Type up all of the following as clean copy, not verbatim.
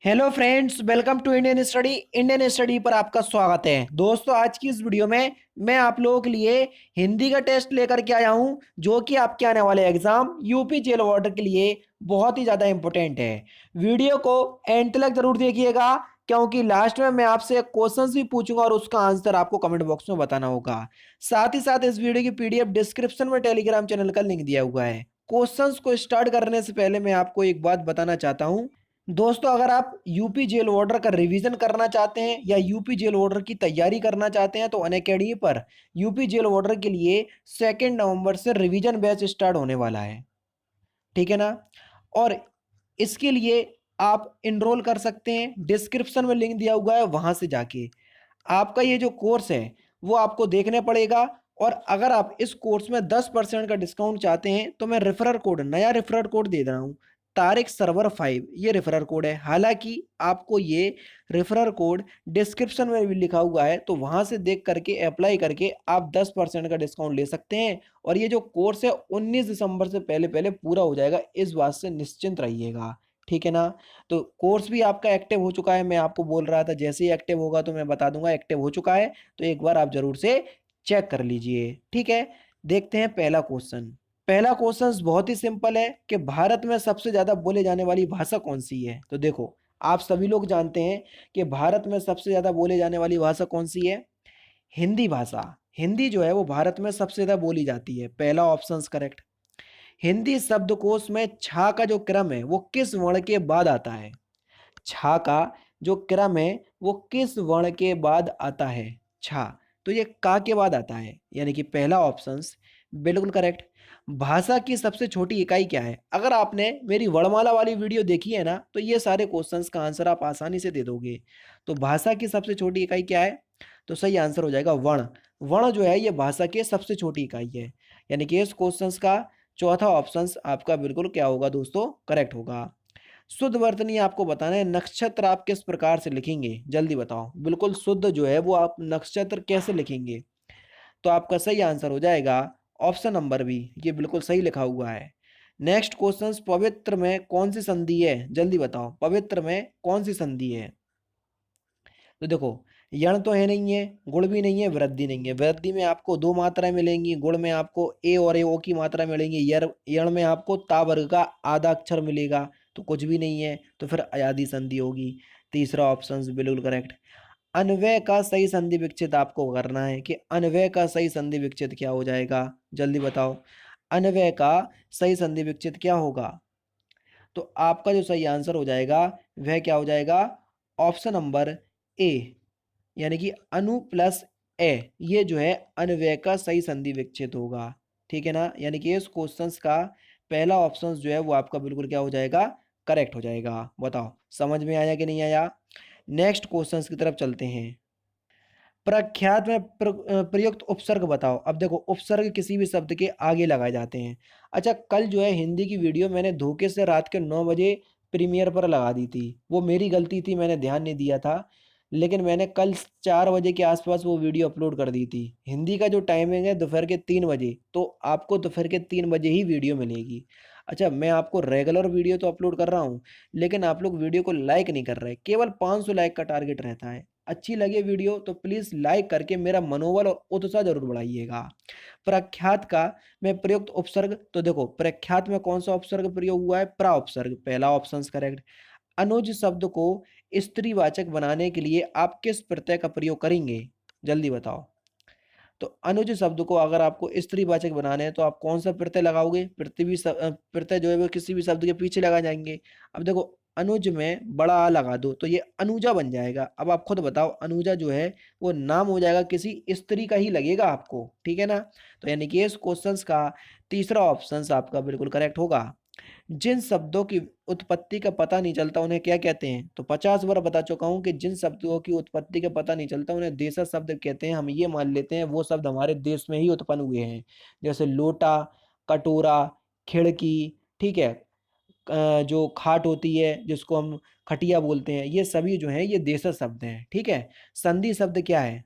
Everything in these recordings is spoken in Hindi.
Hello friends, welcome to Indian study पर आपका स्वागत है। दोस्तों, आज की इस वीडियो में मैं आप लोगों के लिए हिंदी का टेस्ट लेकर के आया हूं, जो कि आपके आने वाले एग्जाम यूपी जेल वार्डर के लिए बहुत ही ज़्यादा इंपॉर्टेंट है। वीडियो को एंड तक जरूर देखिएगा, क्योंकि लास्ट में मैं आपसे क्वेश्चंस भी पूछूंगा और उसका आंसर आपको कमेंट बॉक्स में बताना होगा। साथ ही साथ इस वीडियो की पीडीएफ डिस्क्रिप्शन में टेलीग्राम चैनल का लिंक दिया हुआ है। क्वेश्चंस को स्टार्ट करने से पहले मैं आपको एक बात बताना चाहता हूं। दोस्तों, अगर आप यूपी जेल ऑर्डर का रिवीजन करना चाहते हैं या यूपी जेल ऑर्डर की तैयारी करना चाहते हैं तो अनअकैडमी पर यूपी जेल ऑर्डर के लिए 2 नवंबर से रिवीजन बैच स्टार्ट होने वाला है। ठीक है ना। और इसके लिए आप इनरोल कर सकते हैं, डिस्क्रिप्शन में लिंक दिया हुआ है, वहां से जाके आपका ये जो कोर्स है वो आपको देखने पड़ेगा। और अगर आप इस कोर्स में 10% का डिस्काउंट चाहते हैं तो मैं नया रेफरल कोड दे रहा हूँ, तारिक सर्वर 5। ये रेफरल कोड है। हालांकि आपको ये रेफरल कोड डिस्क्रिप्शन में भी लिखा हुआ है, तो वहां से देख करके अप्लाई करके आप 10% का डिस्काउंट ले सकते हैं। और ये जो कोर्स है 19 दिसंबर से पहले पहले पूरा हो जाएगा, इस बात से निश्चिंत रहिएगा। ठीक है ना। तो कोर्स भी आपका एक्टिव हो चुका है, मैं आपको बोल रहा था जैसे ही एक्टिव होगा तो मैं बता दूंगा। एक्टिव हो चुका है तो एक बार आप जरूर से चेक कर लीजिए। ठीक है। देखते हैं पहला क्वेश्चन। पहला क्वेश्चन बहुत ही सिंपल है कि भारत में सबसे ज्यादा बोले जाने वाली भाषा कौन सी है। तो देखो, आप सभी लोग जानते हैं कि भारत में सबसे ज्यादा बोले जाने वाली भाषा कौन सी है। हिंदी भाषा। हिंदी जो है वो भारत में सबसे ज्यादा बोली जाती है। पहला ऑप्शन करेक्ट। हिंदी शब्दकोश में छा का जो क्रम है वो किस वर्ण के बाद आता है। छा का जो क्रम है वो किस वर्ण के बाद आता है। छा, तो ये का के बाद आता है, यानी कि पहला ऑप्शन बिल्कुल करेक्ट। भाषा की सबसे छोटी इकाई क्या है। अगर आपने मेरी वर्णमाला वाली वीडियो देखी है ना, तो ये सारे क्वेश्चंस का आंसर आप आसानी से दे दोगे। तो भाषा की सबसे छोटी इकाई क्या है, तो सही आंसर हो जाएगा वर्ण। वर्ण जो है ये भाषा की सबसे छोटी इकाई है, यानी कि इस क्वेश्चंस का चौथा ऑप्शन आपका बिल्कुल क्या होगा दोस्तों, करेक्ट होगा। शुद्ध वर्तनी आपको बताना है, नक्षत्र आप किस प्रकार से लिखेंगे, जल्दी बताओ। बिल्कुल शुद्ध जो है वो आप नक्षत्र कैसे लिखेंगे। तो आपका सही आंसर हो जाएगा ऑप्शन नंबर बी, ये बिल्कुल सही लिखा हुआ है। नेक्स्ट क्वेश्चन, पवित्र में कौन सी संधि है, जल्दी बताओ। पवित्र में कौन सी संधि है। तो देखो, यण तो है नहीं है, गुण भी नहीं है, वृद्धि नहीं है। वृद्धि में आपको दो मात्राएं मिलेंगी, गुण में आपको ए और ए ओ की मात्रा मिलेंगी, यण में आपको ता वर्ग का आधा अक्षर मिलेगा, तो कुछ भी नहीं है, तो फिर अयादी संधि होगी। तीसरा ऑप्शन बिल्कुल करेक्ट। अन्वय का सही संधि विच्छेद आपको करना है कि अन्वय का सही संधि विच्छेद क्या हो जाएगा, जल्दी बताओ। अन्वय का सही संधि विच्छेद क्या होगा। तो आपका जो सही आंसर हो जाएगा वह क्या हो जाएगा, ऑप्शन नंबर ए, यानी कि अनु प्लस ए, ये जो है अन्वय का सही संधि विच्छेद होगा। ठीक है ना। यानी कि इस क्वेश्चंस का पहला ऑप्शन जो है वो आपका बिल्कुल क्या हो जाएगा, करेक्ट हो जाएगा। बताओ समझ में आया कि नहीं आया। नेक्स्ट क्वेश्चंस की तरफ चलते हैं। प्रख्यात में प्रयुक्त उपसर्ग बताओ। अब देखो, उपसर्ग किसी भी शब्द के आगे लगाए जाते हैं। अच्छा, कल जो है हिंदी की वीडियो मैंने धोखे से रात के 9 बजे प्रीमियर पर लगा दी थी। वो मेरी गलती थी, मैंने ध्यान नहीं दिया था। लेकिन मैंने कल 4 बजे के आसपास वो वीडियो अपलोड कर दी थी। हिंदी का जो टाइमिंग है दोपहर के 3 बजे, तो आपको दोपहर के 3 बजे ही वीडियो मिलेगी। अच्छा, मैं आपको रेगुलर वीडियो तो अपलोड कर रहा हूँ, लेकिन आप लोग वीडियो को लाइक नहीं कर रहे। केवल 500 लाइक का टारगेट रहता है। अच्छी लगे वीडियो तो प्लीज लाइक करके मेरा मनोबल और उत्साह जरूर बढ़ाइएगा। प्रख्यात का में प्रयुक्त उपसर्ग, तो देखो प्रख्यात में कौन सा उपसर्ग प्रयोग हुआ है, प्रा उपसर्ग, पहला ऑप्शन करेक्ट। अनुज शब्द को स्त्रीवाचक बनाने के लिए आप किस प्रत्यय का प्रयोग करेंगे, जल्दी बताओ। तो अनुज शब्द को अगर आपको स्त्रीवाचक बनाने हैं तो आप कौन सा प्रत्यय लगाओगे। प्रत्यय जो है वो किसी भी शब्द के पीछे लगा जाएंगे। अब देखो, अनुज में बड़ा आ लगा दो तो ये अनुजा बन जाएगा। अब आप खुद बताओ, अनुजा जो है वो नाम हो जाएगा, किसी स्त्री का ही लगेगा आपको। ठीक है ना। तो यानी कि इस क्वेश्चंस का तीसरा ऑप्शन आपका बिल्कुल करेक्ट होगा। जिन शब्दों की उत्पत्ति का पता नहीं चलता उन्हें क्या कहते हैं। तो 50 बार बता चुका हूं कि जिन शब्दों की उत्पत्ति का पता नहीं चलता उन्हें देशज शब्द कहते हैं। हम ये मान लेते हैं वो शब्द हमारे देश में ही उत्पन्न हुए हैं, जैसे लोटा, कटोरा, खिड़की। ठीक है। जो खाट होती है जिसको हम खटिया बोलते हैं, ये सभी जो है ये देशज शब्द हैं। ठीक है। संधि शब्द क्या है।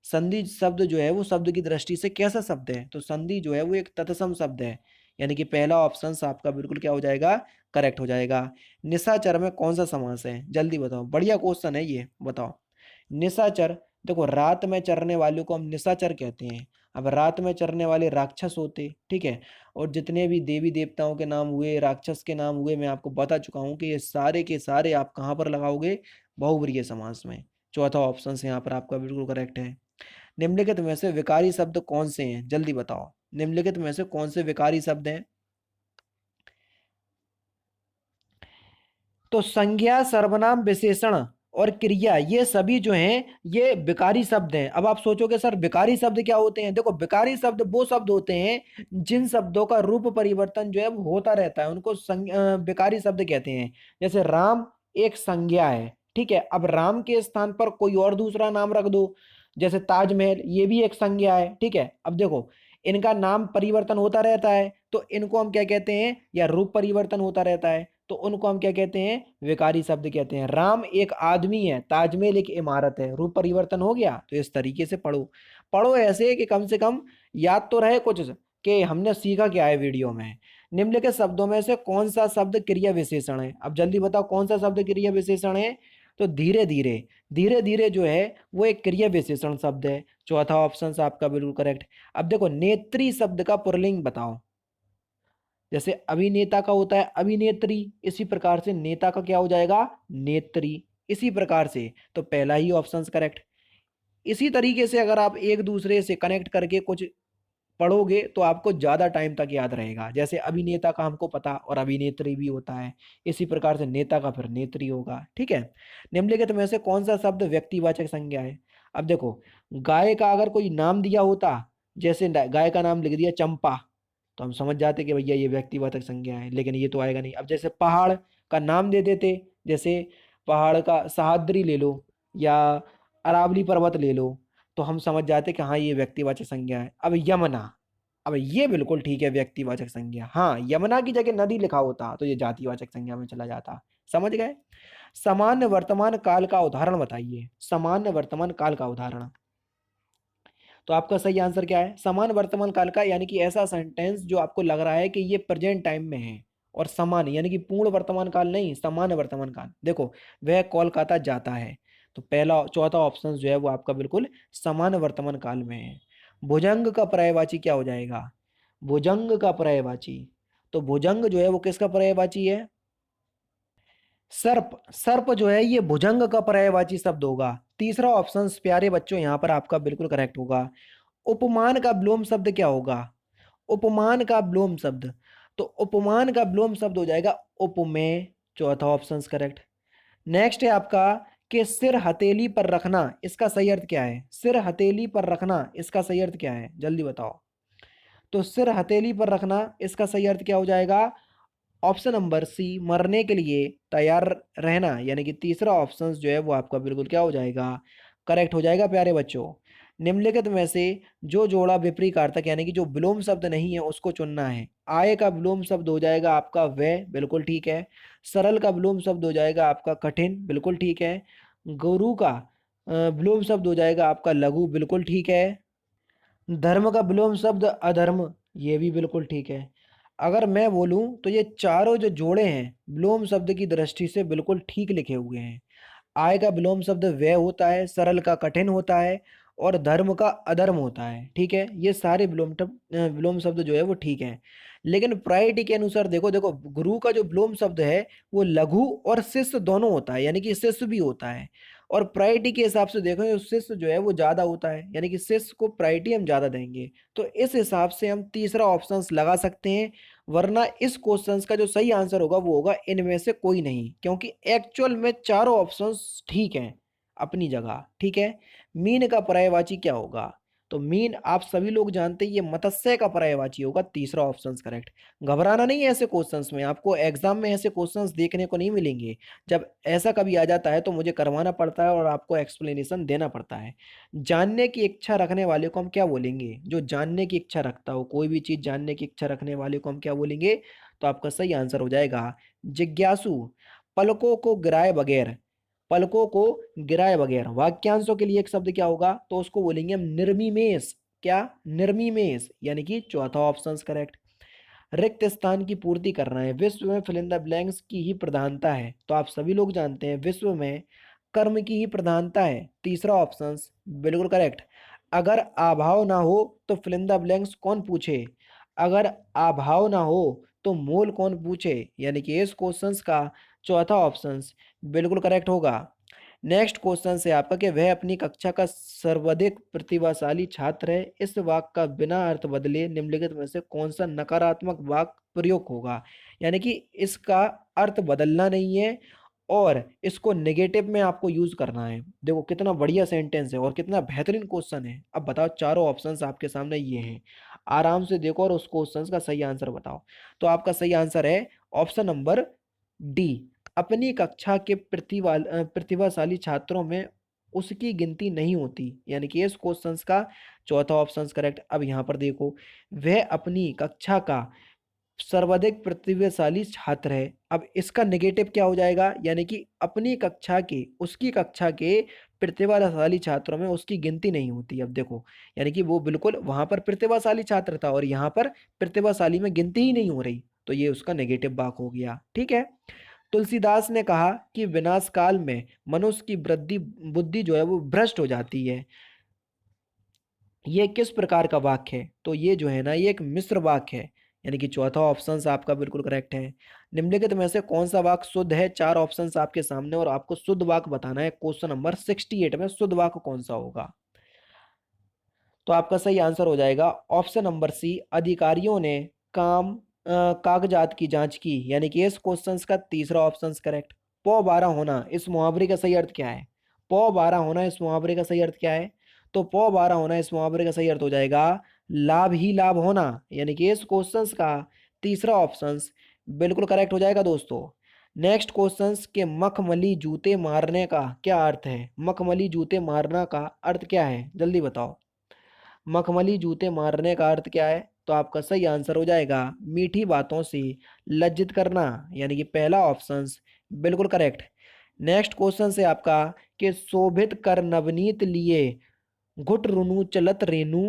संधि शब्द जो है वो शब्द की दृष्टि से कैसा शब्द है। तो संधि जो है वो एक तत्सम शब्द है, यानी कि पहला ऑप्शन आपका बिल्कुल क्या हो जाएगा, करेक्ट हो जाएगा। निशाचर में कौन सा समास है, जल्दी बताओ, बढ़िया क्वेश्चन है ये, बताओ। निशाचर, देखो रात में चरने वालों को हम निशाचर कहते हैं। अब रात में चरने वाले राक्षस होते, ठीक है, और जितने भी देवी देवताओं के नाम हुए, राक्षस के नाम हुए, मैं आपको बता चुका हूँ कि ये सारे के सारे आप कहाँ पर लगाओगे, बहुव्रीहि समास में। चौथा ऑप्शन यहाँ पर आपका बिल्कुल करेक्ट है। निम्नलिखित में से विकारी शब्द कौन से हैं, जल्दी बताओ, निम्नलिखित में से कौन से विकारी शब्द हैं। तो संज्ञा, सर्वनाम, विशेषण और क्रिया, ये सभी जो हैं ये विकारी शब्द हैं। अब आप सोचोगे सर विकारी शब्द क्या होते हैं, देखो विकारी शब्द वो शब्द होते हैं जिन शब्दों का रूप परिवर्तन जो है वो होता रहता है, उनको विकारी शब्द कहते हैं। जैसे राम एक संज्ञा है, ठीक है, अब राम के स्थान पर कोई और दूसरा नाम रख दो, जैसे ताजमहल, ये भी एक संज्ञा है, ठीक है। अब देखो इनका नाम परिवर्तन होता रहता है, तो इनको हम क्या कहते हैं, या रूप परिवर्तन होता रहता है, तो उनको हम क्या कहते हैं, विकारी शब्द कहते हैं। राम एक आदमी है, ताजमहल एक इमारत है, रूप परिवर्तन हो गया। तो इस तरीके से पढ़ो, पढ़ो ऐसे कि कम से कम याद तो रहे कुछ कि हमने सीखा क्या है वीडियो में। निम्नलिखित शब्दों में से कौन सा शब्द क्रिया विशेषण है, अब जल्दी बताओ कौन सा शब्द क्रिया विशेषण है। तो धीरे धीरे, धीरे धीरे जो है वो एक क्रिया विशेषण शब्द है। चौथा ऑप्शन आपका बिल्कुल करेक्ट। अब देखो नेत्री शब्द का पुल्लिंग बताओ, जैसे अभिनेता का होता है अभिनेत्री, इसी प्रकार से नेता का क्या हो जाएगा, नेत्री, इसी प्रकार से। तो पहला ही ऑप्शन करेक्ट। इसी तरीके से अगर आप एक दूसरे से कनेक्ट करके कुछ पढ़ोगे तो आपको ज्यादा टाइम तक याद रहेगा। जैसे अभिनेता का हमको पता और अभिनेत्री भी होता है, इसी प्रकार से नेता का फिर नेत्री होगा, ठीक है। निम्नलिखित में से कौन सा शब्द व्यक्तिवाचक संज्ञा है। अब देखो गाय का अगर कोई नाम दिया होता, जैसे गाय का नाम लिख दिया चंपा, तो हम समझ जाते कि भैया ये व्यक्तिवाचक संज्ञा है, लेकिन ये तो आएगा नहीं। अब जैसे पहाड़ का नाम दे देते, जैसे पहाड़ का सह्याद्री ले लो या अरावली पर्वत ले लो, तो हम समझ जाते कि हाँ ये व्यक्तिवाचक संज्ञा है। अब यमुना, अब ये बिल्कुल ठीक है व्यक्तिवाचक संज्ञा, हाँ यमुना की जगह नदी लिखा होता तो ये जातिवाचक संज्ञा में चला जाता। समझ गए। सामान्य वर्तमान काल का उदाहरण बताइए, सामान्य वर्तमान काल का उदाहरण। तो आपका सही आंसर क्या है, समान वर्तमान काल का, यानी कि ऐसा सेंटेंस जो आपको लग रहा है कि ये प्रेजेंट टाइम में है, और समान यानी कि पूर्ण वर्तमान काल नहीं, सामान्य वर्तमान काल। देखो वह कोलकाता जाता है, तो पहला चौथा ऑप्शन जो है वो आपका बिल्कुल सामान्य वर्तमान काल में है। भुजंग का पर्यायवाची क्या हो जाएगा, भुजंग का पर्यायवाची, तो भुजंग जो है वो किसका पर्यायवाची है, सर्प, सर्प जो है ये भुजंग का पर्यायवाची शब्द होगा। तीसरा ऑप्शन प्यारे बच्चों यहाँ पर आपका बिल्कुल करेक्ट होगा। उपमान का विलोम शब्द क्या होगा, उपमान का विलोम शब्द, तो उपमान का विलोम शब्द हो जाएगा उपमेय। चौथा ऑप्शन करेक्ट। नेक्स्ट है आपका कि सिर हथेली पर रखना, इसका सही अर्थ क्या है, सिर हथेली पर रखना इसका सही अर्थ क्या है, जल्दी बताओ। तो सिर हथेली पर रखना इसका सही अर्थ क्या हो जाएगा, ऑप्शन नंबर सी मरने के लिए तैयार रहना, यानी कि तीसरा ऑप्शन जो है वो आपका बिल्कुल क्या हो जाएगा, करेक्ट हो जाएगा प्यारे बच्चों। निम्नलिखित में से जो जोड़ा विपरीतकारक यानी कि जो विलोम शब्द नहीं है उसको चुनना है। आय का विलोम शब्द हो जाएगा आपका वह, बिल्कुल ठीक है। सरल का विलोम शब्द हो जाएगा आपका कठिन, बिल्कुल ठीक है। गुरु का विलोम शब्द हो जाएगा आपका लघु, बिल्कुल ठीक है। धर्म का विलोम शब्द अधर्म, ये भी बिल्कुल ठीक है। अगर मैं बोलूं तो ये चारों जो जोड़े हैं विलोम शब्द की दृष्टि से बिल्कुल ठीक लिखे हुए हैं। आय का विलोम शब्द व्यय होता है, सरल का कठिन होता है, और धर्म का अधर्म होता है, ठीक है। ये सारे विलोम शब्द जो है वो ठीक है। लेकिन प्रायोरिटी के अनुसार देखो, देखो गुरु का जो विलोम शब्द है वो लघु और शिष्य दोनों होता है, यानी कि शिष्य भी होता है। और प्रायोरिटी के हिसाब से देखो तो शिष्य जो है वो ज्यादा होता है, यानी कि शिष्य को प्रायोरिटी हम ज्यादा देंगे। तो इस हिसाब से हम तीसरा ऑप्शन लगा सकते हैं, वरना इस क्वेश्चन का जो सही आंसर होगा वो होगा इनमें से कोई नहीं, क्योंकि एक्चुअल में चारों ऑप्शंस ठीक हैं अपनी जगह, ठीक है। मीन का पर्यायवाची क्या होगा, तो मीन आप सभी लोग जानते हैं ये मत्स्य का पर्यायवाची होगा, तीसरा ऑप्शन करेक्ट। घबराना नहीं है ऐसे क्वेश्चंस में, आपको एग्जाम में ऐसे क्वेश्चंस देखने को नहीं मिलेंगे। जब ऐसा कभी आ जाता है तो मुझे करवाना पड़ता है और आपको एक्सप्लेनेशन देना पड़ता है। जानने की इच्छा रखने वाले को हम क्या बोलेंगे, जो जानने की इच्छा रखता हो, कोई भी चीज जानने की इच्छा रखने वाले को हम क्या बोलेंगे, तो आपका सही आंसर हो जाएगा जिज्ञासु। पलकों को गिराए बगैर, पलकों को गिराए बगैर वाक्यांशों के लिए एक शब्द क्या होगा, तो उसको बोलेंगे हम निर्मिमेष, क्या, निर्मिमेष, यानी कि चौथा ऑप्शन करेक्ट। रिक्त स्थान की पूर्ति करना है। विश्व में फिल इन द ब्लैंक्स की ही प्रधानता है। तो आप सभी लोग जानते हैं विश्व में कर्म की ही प्रधानता है। तीसरा ऑप्शन बिल्कुल करेक्ट। अगर अभाव ना हो तो फिल इन द ब्लैंक्स कौन पूछे? अगर अभाव ना हो तो मोल कौन पूछे? यानी कि इस क्वेश्चंस का चौथा ऑप्शन बिल्कुल करेक्ट होगा। नेक्स्ट क्वेश्चन है आपका कि वह अपनी कक्षा का सर्वाधिक प्रतिभाशाली छात्र है। इस वाक्य का बिना अर्थ बदले निम्नलिखित में से कौन सा नकारात्मक वाक्य प्रयोग होगा? यानी कि इसका अर्थ बदलना नहीं है और इसको नेगेटिव में आपको यूज करना है। देखो कितना बढ़िया सेंटेंस है और कितना बेहतरीन क्वेश्चन है। अब बताओ, चारों ऑप्शंस आपके सामने ये हैं, आराम से देखो और उस क्वेश्चन का सही आंसर बताओ। तो आपका सही आंसर है ऑप्शन नंबर डी। अपनी कक्षा के प्रतिभाशाली छात्रों में उसकी गिनती नहीं होती। यानी कि इस क्वेश्चंस का चौथा ऑप्शन करेक्ट। अब यहाँ पर देखो, वह अपनी कक्षा का सर्वाधिक प्रतिभाशाली छात्र है। अब इसका नेगेटिव क्या हो जाएगा? यानी कि अपनी कक्षा के, उसकी कक्षा के प्रतिभाशाली छात्रों में उसकी गिनती नहीं होती। अब देखो, यानी कि वो बिल्कुल वहां पर प्रतिभाशाली छात्र था और यहाँ पर प्रतिभाशाली में गिनती ही नहीं हो रही, तो ये उसका नेगेटिव वाक हो गया। ठीक है। तुलसीदास ने कहा कि विनाश काल में मनुष्य की वृद्धि बुद्धि जो है वो भ्रष्ट हो जाती है। ये किस प्रकार का वाक्य है? तो ये जो है ना, ये एक मिश्र वाक्य है। यानी कि चौथा ऑप्शन आपका बिल्कुल करेक्ट है। निम्नलिखित में से कौन सा वाक्य शुद्ध है? चार ऑप्शन आपके सामने और आपको शुद्ध वाक्य बताना है। क्वेश्चन नंबर 68 में शुद्ध वाक्य कौन सा होगा? तो आपका सही आंसर हो जाएगा ऑप्शन नंबर सी। अधिकारियों ने कागजात की जांच की। यानी कि इस क्वेश्चन का तीसरा ऑप्शन करेक्ट। पौ 12 होना इस मुहावरे का सही अर्थ क्या है? पौ 12 होना इस मुहावरे का सही अर्थ क्या है? तो पौ 12 होना इस मुहावरे का सही अर्थ हो जाएगा लाभ ही लाभ होना। यानी कि इस क्वेश्चन का तीसरा ऑप्शन बिल्कुल करेक्ट हो जाएगा दोस्तों। नेक्स्ट क्वेश्चन के मखमली जूते मारने का क्या अर्थ है? मखमली जूते मारना का अर्थ क्या है? जल्दी बताओ। मखमली जूते मारने का अर्थ क्या है? तो आपका सही आंसर हो जाएगा मीठी बातों से लज्जित करना। यानी कि पहला ऑप्शन बिल्कुल करेक्ट। नेक्स्ट क्वेश्चन से आपका कि शोभित कर नवनीत लिए घुट रुनु चलत रेनु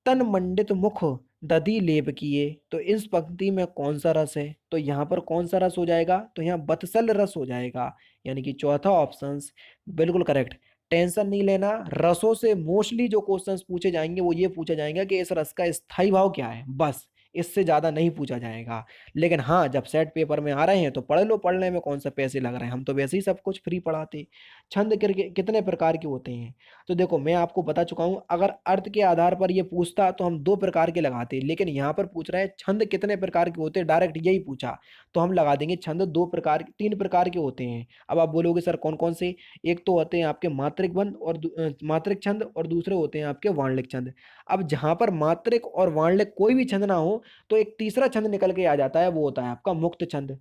तन मंडित मुख दधि लेप किए। तो इस पंक्ति में कौन सा रस है? तो यहाँ पर कौन सा रस हो जाएगा? तो यहाँ बत्सल रस हो जाएगा। यानी कि चौथा ऑप्शन बिल्कुल करेक्ट। टेंशन नहीं लेना, रसों से मोस्टली जो क्वेश्चंस पूछे जाएंगे वो ये पूछा जाएगा कि इस रस का स्थायी भाव क्या है, बस इससे ज्यादा नहीं पूछा जाएगा। लेकिन हाँ, जब सेट पेपर में आ रहे हैं तो पढ़ लो, पढ़ने में कौन सा पैसे लग रहे हैं, हम तो वैसे ही सब कुछ फ्री पढ़ाते। छंद कितने प्रकार के होते हैं? तो देखो मैं आपको बता चुका हूं, अगर अर्थ के आधार पर ये पूछता तो हम दो प्रकार के लगाते, लेकिन यहाँ पर पूछ रहा है छंद कितने प्रकार के होते हैं, डायरेक्ट यही पूछा, तो हम लगा देंगे छंद दो प्रकार, तीन प्रकार के होते हैं। अब आप बोलोगे सर कौन कौन से? एक तो होते हैं आपके मात्रिक बंध और मात्रिक छंद, और दूसरे होते हैं आपके वाणिलिक छंद। अब जहां पर मात्रिक और वाणिलिक कोई भी छंद ना हो तो एक तीसरा छंद निकल के आ जाता है, वो होता है आपका मुक्त छंद।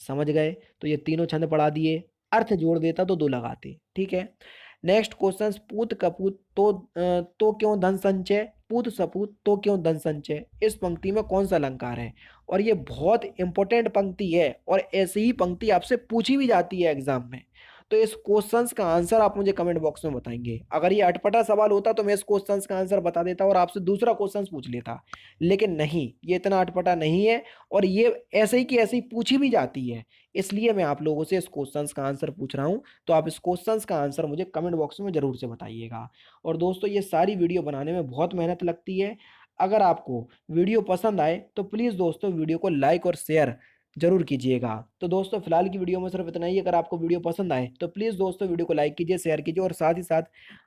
समझ गए? तो ये तीनों छंद पढ़ा दिए। अर्थ जोड़ देता तो दो लगाते। ठीक है। नेक्स्ट क्वेश्चन, पूत कपूत तो क्यों धन संचय, पूत सपूत तो क्यों धन संचय, इस पंक्ति में कौन सा अलंकार है? और ये बहुत इंपॉर्टेंट पंक्ति है और ऐसी ही पंक्ति आपसे पूछी भी जाती है एग्जाम में। तो इस क्वेश्चंस का आंसर आप मुझे कमेंट बॉक्स में बताएंगे। अगर ये अटपटा सवाल होता तो मैं इस क्वेश्चंस का आंसर बता देता और आपसे दूसरा क्वेश्चन पूछ लेता, लेकिन नहीं, ये इतना अटपटा नहीं है और ये ऐसे ही की ऐसे ही पूछी भी जाती है। इसलिए मैं आप लोगों से इस क्वेश्चंस का आंसर पूछ रहा हूं। तो आप इस क्वेश्चंस का आंसर मुझे कमेंट बॉक्स में जरूर से बताइएगा। और दोस्तों, ये सारी वीडियो बनाने में बहुत मेहनत लगती है। अगर आपको वीडियो पसंद आए तो प्लीज़ दोस्तों वीडियो को लाइक और शेयर जरूर कीजिएगा। तो दोस्तों फिलहाल की वीडियो में सिर्फ इतना ही। अगर आपको वीडियो पसंद आए तो प्लीज़ दोस्तों वीडियो को लाइक कीजिए, शेयर कीजिए और साथ ही साथ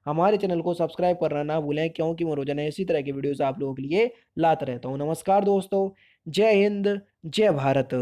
हमारे चैनल को सब्सक्राइब करना ना भूलें, क्योंकि मैं रोजाना इसी तरह की वीडियोस आप लोगों के लिए लाता रहता हूँ। नमस्कार दोस्तों, जय हिंद, जय भारत।